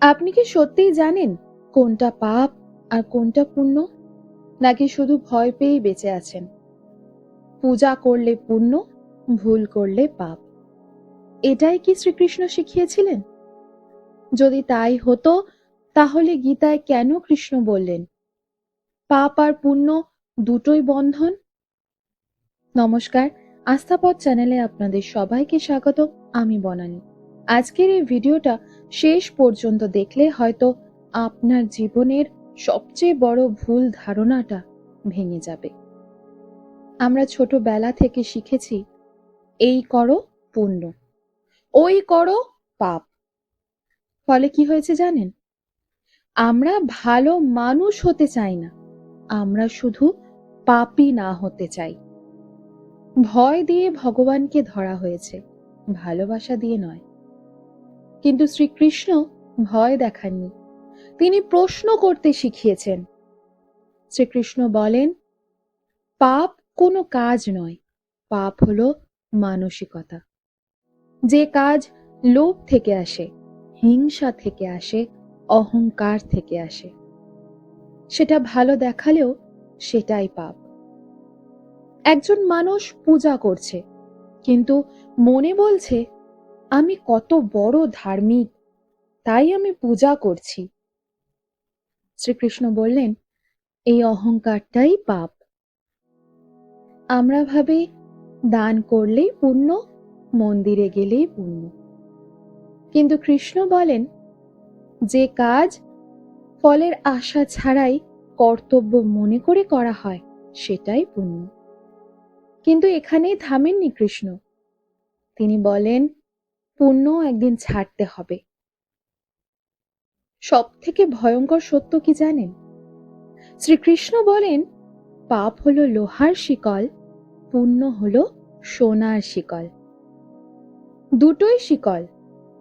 আপনি কি সত্যিই জানেন কোনটা পাপ আর কোনটা পুণ্য? নাকি শুধু ভয় পেয়েই বেঁচে আছেন? পূজা করলে পুণ্য, ভুল করলে পাপ, এটাই কি শ্রীকৃষ্ণ শিখিয়েছিলেন? যদি তাই হতো, তাহলে গীতায় কেন কৃষ্ণ বললেন পাপ আর পুণ্য দুটোই বন্ধন? নমস্কার, আস্থাপথ চ্যানেলে আপনাদের সবাইকে স্বাগত। আমি বনানী। আজকের এই ভিডিওটা শেষ পর্যন্ত দেখলে হয়তো আপনার জীবনের সবচেয়ে বড় ভুল ধারণাটা ভেঙে যাবে। আমরা ছোটবেলা থেকে শিখেছি এই করো পুণ্য, ওই করো পাপ। ফলে কি হয়েছে জানেন? আমরা ভালো মানুষ হতে চাই না, আমরা শুধু পাপী না হতে চাই। ভয় দিয়ে ভগবানকে ধরা হয়েছে, ভালোবাসা দিয়ে নয়। কিন্তু শ্রীকৃষ্ণ ভয় দেখাননি, তিনি প্রশ্ন করতে শিখিয়েছেন। শ্রীকৃষ্ণ বলেন, পাপ কোনো কাজ নয়, পাপ হলো মানসিকতা। যে কাজ লোভ থেকে আসে, হিংসা থেকে আসে, অহংকার থেকে আসে, সেটা ভালো দেখালেও সেটাই পাপ। একজন মানুষ পূজা করছে, কিন্তু মনে বলছে আমি কত বড় ধার্মিক, তাই আমি পূজা করছি। শ্রীকৃষ্ণ বললেন, এই অহংকারটাই পাপ। আমরা ভাবি দান করলেই পুণ্য, মন্দিরে গেলেই পুণ্য। কিন্তু কৃষ্ণ বলেন, যে কাজ ফলের আশা ছাড়াই কর্তব্য মনে করে করা হয়, সেটাই পুণ্য। কিন্তু এখানেই থামেননি কৃষ্ণ। তিনি বলেন, পুণ্য একদিন ছাড়তে হবে। সব থেকে ভয়ঙ্কর সত্য কি জানেন? শ্রীকৃষ্ণ বলেন, পাপ হলো লোহার শিকল, পুণ্য হলো সোনার শিকল। দুটোই শিকল।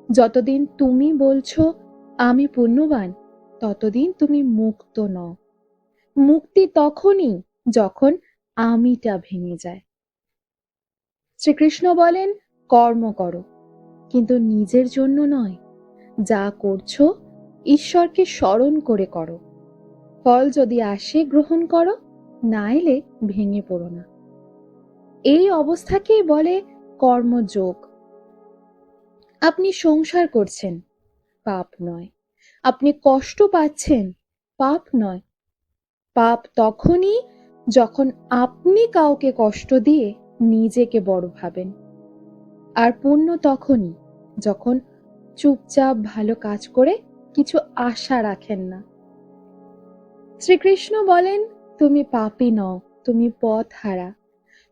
যতদিন তুমি বলছো আমি পুণ্যবান, ততদিন তুমি মুক্ত নও। মুক্তি তখনই যখন আমিটা ভেঙে যায়। শ্রীকৃষ্ণ বলেন, কর্ম করো, কিন্তু নিজের জন্য নয়। যা করছো ঈশ্বরকে স্মরণ করে করো। ফল যদি আসে গ্রহণ করো, না এলে ভেঙে পড়ো না। এই অবস্থাকেই বলে কর্মযোগ। আপনি সংসার করছেন, পাপ নয়। আপনি কষ্ট পাচ্ছেন, পাপ নয়। পাপ তখনই যখন আপনি কাউকে কষ্ট দিয়ে নিজেকে বড় ভাবেন। আর পুণ্য তখনই যখন চুপচাপ ভালো কাজ করে কিছু আশা রাখেন না। শ্রীকৃষ্ণ বলেন, তুমি পাপী নও, তুমি পথ হারা।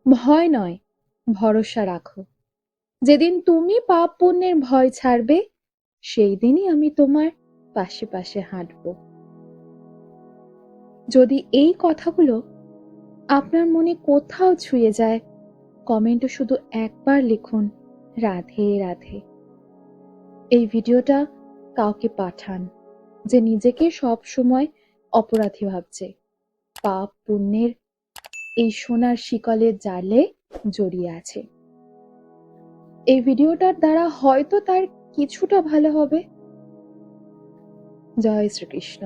ভয় নয়, ভরসা রাখো। যেদিন তুমি পাপ পুণ্যের ভয় ছাড়বে, সেই দিনই আমি তোমার পাশে পাশে হাঁটব। যদি এই কথাগুলো আপনার মনে কোথাও ছুঁয়ে যায়, কমেন্টে শুধু একবার লিখুন, রাধে রাধে। এই ভিডিওটা কাউকে পাঠান যে নিজেকে সব সময় অপরাধী ভাবছে, পাপ পুণ্যের এই সোনার শিকলের জালে জড়িয়ে আছে। এই ভিডিওটার দ্বারা হয়তো তার কিছুটা ভালো হবে। জয় শ্রীকৃষ্ণ।